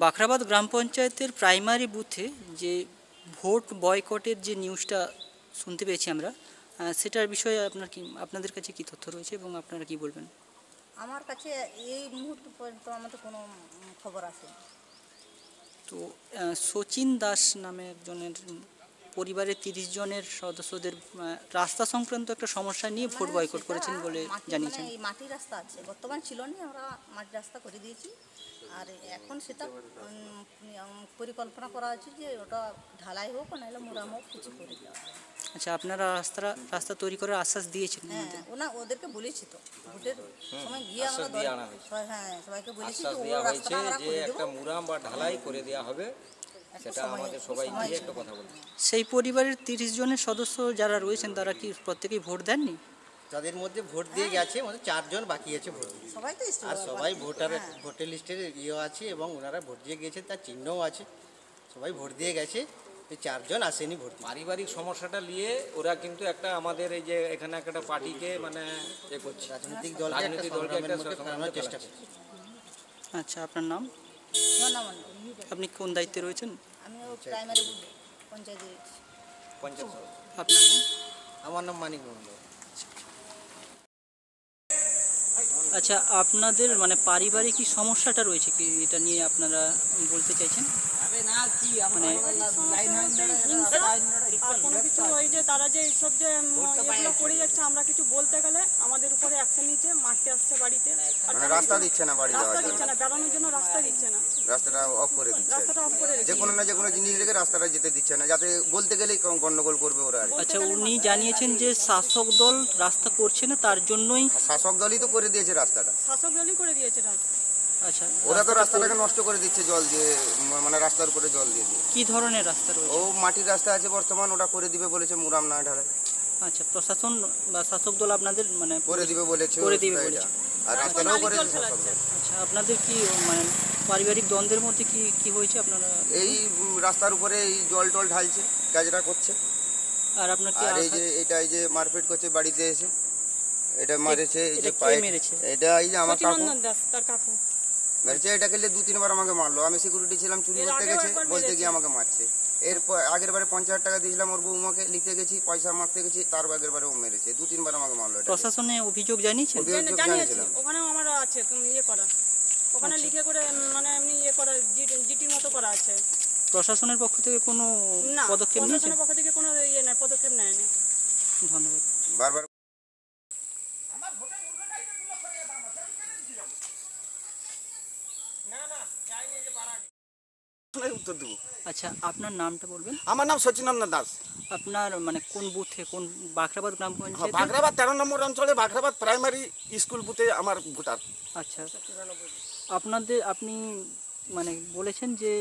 বাখরাবাদ গ্রাম পঞ্চায়েতের প্রাইমারি বুথে যে ভোট বয়কটের যে নিউজটা শুনতে পেয়েছি আমরা, সেটার বিষয়ে আপনাদের কাছে কি তথ্য রয়েছে এবং আপনারা কি বলবেন? আমার কাছে এই মুহূর্ত পর্যন্ত আমাদের কোনো খবর আসেনি। তো শচীন দাস নামে একজনের পরিবারের 30 জনের সদস্যদের রাস্তা সংক্রান্ত একটা সমস্যা নিয়ে ভোট বয়কট করেছেন বলে জানিয়েছেন। এই মাটির রাস্তা আছে, বর্তমান ছিল না, আমরা মাটির রাস্তা করে দিয়েছি। আর এখন সেটা পরিকল্পনা করা আছে যে ওটা ঢালাই হোক নাহলে মোরাম হোক, কিছু করে দেওয়া। আচ্ছা, আপনারা রাস্তা তৈরি করার আশ্বাস দিয়েছেন? হ্যাঁ, ওদেরকে বলেছি তো, ভোটের সময় গিয়ে আমরা সবাইকে বলেছি যে একটা মুরাম বা ঢালাই করে দেওয়া হবে, সেটা আমাদের সবাই মিলে একটা কথা বলি। সেই পরিবারের 30 জনের সদস্য যারা রয়েছেন তারা কি প্রত্যেকেই ভোট দেননি? তাদের মধ্যে ভোট দিয়ে গেছে, 4 জন বাকি আছে ভোট দিতে। আর সবাই ভোটার লিস্টের আছে এবং ওনারা ভোট দিয়ে গেছে, তার চিহ্নও আছে। সবাই ভোট দিয়ে গেছে, 4 জন আসেনি ভোট। পারিবারিক সমস্যাটা নিয়ে ওরা কিন্তু একটা আমাদের এই যে এখানে একটা পার্টিকে করছে, রাজনৈতিক দলকে একটা চেষ্টা করছে। আচ্ছা, আপনার নাম? আপনি কোন দায়িত্বে রয়েছেন? আমি প্রাইমারি পঞ্চায়েতে। আপনার নাম? আমার নাম মানিক মন্ডল। আচ্ছা, আপনাদের পারিবারিক কি সমস্যাটা রয়েছে কি, এটা নিয়ে আপনারা বলতে চাইছেন? কোনো কিছু ওই যে তারা যে এইসব যে এগুলো করে যাচ্ছে, আমরা কিছু বলতে গেলে আমাদের উপরে অ্যাকশন নিচ্ছে, মারতে আসছে বাড়িতে। রাস্তা দিচ্ছে না, রাস্তা দিচ্ছে না, বেরোনোর জন্য রাস্তা দিচ্ছে না, রাস্তাটা অফ করে দিচ্ছে। রাস্তাটা অফ করে যে কোনো না যে কোনো জিনিস রেখে রাস্তাটা যেতে দিচ্ছে না, যাতে বলতে গেলেই গন্ডগোল করবে ওরা। আচ্ছা, উনি জানিয়েছেন যে শাসক দল রাস্তা করছে না, তার জন্যই। শাসক দলই তো করে দিয়েছে রাস্তাটা, শাসক দলই করে দিয়েছে রাস্তা। আচ্ছা, ওরা তো রাস্তাটাকে নষ্ট করে দিচ্ছে জল দিয়ে, রাস্তার উপরে জল দিয়ে দিয়ে। কি ধরনের রাস্তা রয়েছে? ও মাটির রাস্তা আছে বর্তমান, ওটা করে দিবে বলেছে, মুরাম না ঢালাই। আচ্ছা, প্রশাসন বা শাসক দল আপনাদের করে দিবে বলেছে, আর রাস্তাটাও করে দিচ্ছে। আচ্ছা, আপনাদের কি পারিবারিক দ্বন্দ্বের মধ্যে কি হয়েছে আপনারা? এই রাস্তার উপরে এই জল টল ঢালছে, কাজটা করছে। আর আপনার কি? আর এই যে মারপিট করছে বাড়িতে এসে, এটা মারেছে, এই যে মেরেছে, এটা এই যে আমার কাকু মেরেছে। এটাকে 2-3 বার আমাকে মারলো। আমি সিকিউরিটি ছিলাম, চুরি করতে গেছে বলতে গিয়ে আমাকে মারছে। এরপর আগের বারে 50,000 টাকা দিয়েছিলাম ওর বৌমাকে, লিখতে গেছি, পয়সা মারতে গেছি, তার আগের বারে ও মেরেছে, 2-3 বার আমাকে মারলো। প্রশাসনে অভিযোগ জানিয়েছেন? জানিয়েছিলাম, ওখানেও আমার আছে, তুমি করা, ওখানে লিখে করে এমনি করা, জিটির মতো করা আছে। প্রশাসনের পক্ষ থেকে কোনো পদক্ষেপ নিয়েছে? প্রশাসনের পক্ষ থেকে কোনো পদক্ষেপ নেয়নি। ধন্যবাদ। বারবার উত্তর দেব। আচ্ছা, আপনার নামটা বলবেন? আমার নাম সচিনন্দন দাস। আপনার কোন বুথে, কোন বাখরাবাদ গ্রাম পঞ্চায়েত? বাখরাবাদ 13 নম্বর অঞ্চলে বাখরাবাদ প্রাইমারি স্কুল বুথে আমার ভোটার। আচ্ছা, আপনি বলেছেন যে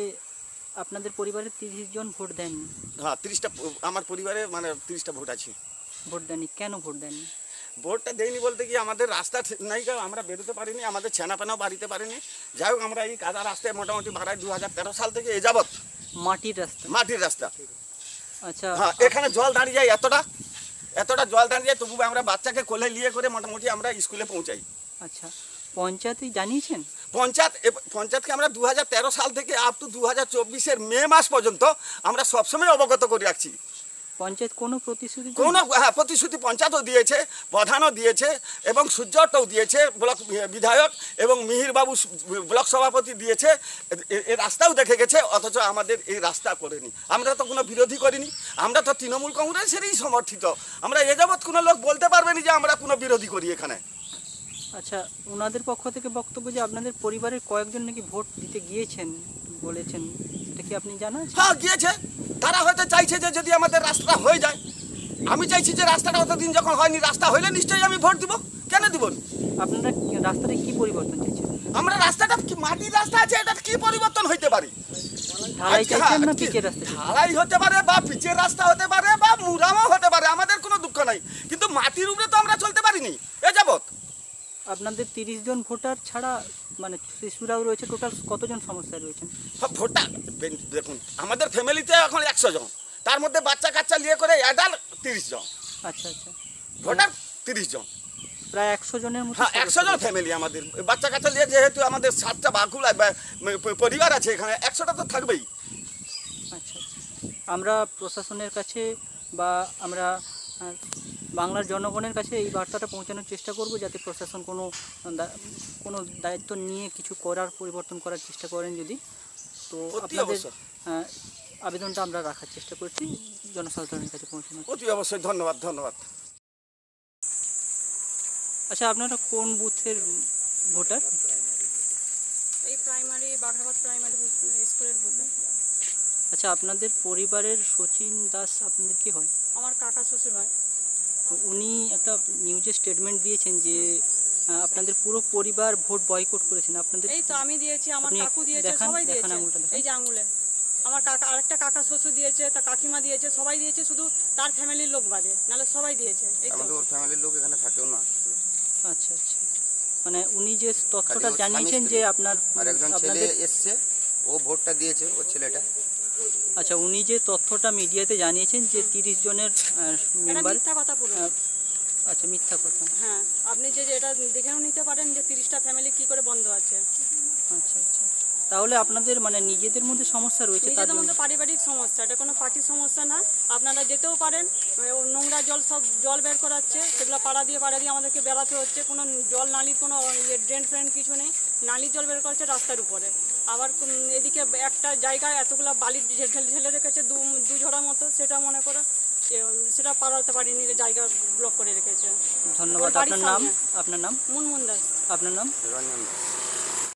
আপনাদের পরিবারের 30 জন ভোট দেননি। হ্যাঁ, 30টা আমার পরিবারে 30টা ভোট আছে। ভোট দেননি কেন? ভোট দেননি? ভোটটা দেয়নি বলতে কি, আমাদের রাস্তা নাই, আমরা বেরোতে পারিনি, আমাদের ছেনাপেনাও বাড়িতে পারিনি। যাই হোক, আমরা এই কাদা রাস্তায় মোটামুটি ভাড়ায় 2013 সাল থেকে এ যাবৎ। মাটির রাস্তা। আচ্ছা, হ্যাঁ, এখানে জল দাঁড়িয়ে যায়, এতটা জল দাঁড়িয়ে যায়, তবু আমরা বাচ্চাকে কোলে নিয়ে করে মোটামুটি আমরা স্কুলে পৌঁছাই। আচ্ছা, পঞ্চায়েতে জানিয়েছেন? পঞ্চায়েতকে আমরা 2013 সাল থেকে আপ টু 2024-এর মে মাস পর্যন্ত আমরা সবসময় অবগত করে রাখছি। পঞ্চায়েত কোনো প্রতিশ্রুতি? প্রতিশ্রুতি পঞ্চায়েতও দিয়েছে, প্রধানও দিয়েছে, এবং সূর্যটাও দিয়েছে, ব্লক বিধায়ক এবং মিহিরবাবু ব্লক সভাপতি দিয়েছে, এই রাস্তাও দেখে গেছে, অথচ আমাদের এই রাস্তা করেনি। আমরা তো কোনো বিরোধী করিনি, আমরা তো তৃণমূল কংগ্রেসেরই সমর্থিত। আমরা এ যাবৎ কোনো লোক বলতে পারবেনি যে আমরা কোনো বিরোধী করি এখানে। আচ্ছা, ওনাদের পক্ষ থেকে বক্তব্য যে আপনাদের পরিবারের কয়েকজন নাকি ভোট দিতে গিয়েছেন বলেছেন, এটা কি আপনি জানেন? হ্যাঁ, গিয়েছে। তারা হয়তো চাইছে যে যদি আমাদের রাস্তা হয়ে যায়। আমি চাইছি যে রাস্তাটা অতদিন যখন হয়নি, রাস্তা হইলে নিশ্চয়ই আমি ভোট দিব। কেন দিব? আপনারা রাস্তাটা কি পরিবর্তন চাইছেন? আমরা রাস্তাটা মাটির রাস্তা আছে, এটা কি পরিবর্তন হইতে পারে? ঢালাই চাইছেন না পিচের রাস্তা? ঢালাই হতে পারে, বা পিচের রাস্তা হতে পারে, বা মুরামও হতে পারে, আমাদের কোনো দুঃখ নাই, কিন্তু মাটির উপরে তো আমরা চলতে পারিনি এ যাবৎ। আপনাদের 30 জন ভোটার ছাড়া শিশুরাও রয়েছে, টোটাল কতজন সমস্যায় রয়েছেন? ভোটার দেখুন, আমাদের ফ্যামিলিতে এখন 100 জন, তার মধ্যে বাচ্চা কাচ্চা নিয়ে করে অ্যাডাল্ট 30 জন। আচ্ছা আচ্ছা, ভোটার 30 জন। প্রায় 100 জনের মতো হ্যাঁ 100 জন ফ্যামিলি আমাদের বাচ্চা কাচ্চা নিয়ে, যেহেতু আমাদের 7টা বাকুলা পরিবার আছে এখানে, 100টা তো থাকবেই। আচ্ছা আচ্ছা। আমরা প্রশাসনের কাছে বা আমরা বাংলার জনগণের কাছে এই বার্তাটা পৌঁছানোর চেষ্টা করব, যাতে প্রশাসন কোনো দায়িত্ব নিয়ে কিছু করার, পরিবর্তন করার চেষ্টা করেন যদি। তো অতি আপনাদের অবশ্যই। আবেদনটা আমরা রাখার চেষ্টা করছি জনসাধারণের কাছে পৌঁছানোর। অতি অবশ্যই, ধন্যবাদ ধন্যবাদ। আচ্ছা, আপনারা কোন বুথের ভোটার? এই প্রাইমারি বাঘরাবাদ প্রাইমারি স্কুলের ভোটার। আচ্ছা, আপনাদের পরিবারের সচিন দাস আপনাদের কি হয়? আমার কাকা শ্বশুর হয়। তো উনি একটা নিউজে স্টেটমেন্ট দিয়েছেন যে আপনাদের পুরো পরিবার ভোট বয়কট করেছেন। আপনাদের এই তো আমি দিয়েছি, আমার আপনি কাকু দিয়েছে, দেখান, সবাই দেখান দিয়েছে। আঙুলটা দেখান। এই যে আঙুলে আমার কাকা, আরেকটা কাকা শ্বশুর দিয়েছে, তার কাকিমা দিয়েছে, সবাই দিয়েছে, শুধু তার ফ্যামিলির লোক বাদে, নাহলে সবাই দিয়েছে। এই তো আমাদের ওর ফ্যামিলির লোক এখানে থাকেও না। আচ্ছা আচ্ছা, মানে উনি যে তথ্যটা খালি ওর জানিয়েছেন স্বামী যে স্ত্রী। আপনার আর একজন ছেলে আপনাদের এসছে, ও ভোটটা দিয়েছে, ওর ছেলেটা। আচ্ছা, উনি যে তথ্যটা মিডিয়াতে জানিয়েছেন যে 30 জনের এটা মেম্বার, মিথ্যা কথা পুরো। আচ্ছা মিথ্যা কথা। হ্যাঁ, আপনি যে এটা দেখেও নিতে পারেন যে 30টা ফ্যামিলি কি করে বন্ধ আছে। আচ্ছা আচ্ছা, তাহলে আপনাদের মানে নিজেদের মধ্যে সমস্যা রয়েছে, তার নিজেদের জন্য মধ্যে পারিবারিক সমস্যা, এটা কোনো পার্টির সমস্যা না। আপনারা যেতেও পারেন, ও নোংরা জল সব জল বের করাচ্ছে, সেগুলো পাড়া দিয়ে আমাদেরকে বেড়াতে হচ্ছে। কোনো জল নালির কোনো ড্রেন ফ্রেন কিছু নেই, নালির জল বের করাচ্ছে রাস্তার উপরে। আবার এদিকে একটা জায়গায় এতগুলো বালি ঢেলে রেখেছে, দু ঝড়ার মতো, সেটা মনে করো সেটা পাড়াতে পারিনি, জায়গা ব্লক করে রেখেছে। ধন্যবাদ। ওর বাড়ির আপনার নাম? সামনে। আপনার নাম? মুনমুন দাস। আপনার নাম? রঞ্জন দাস।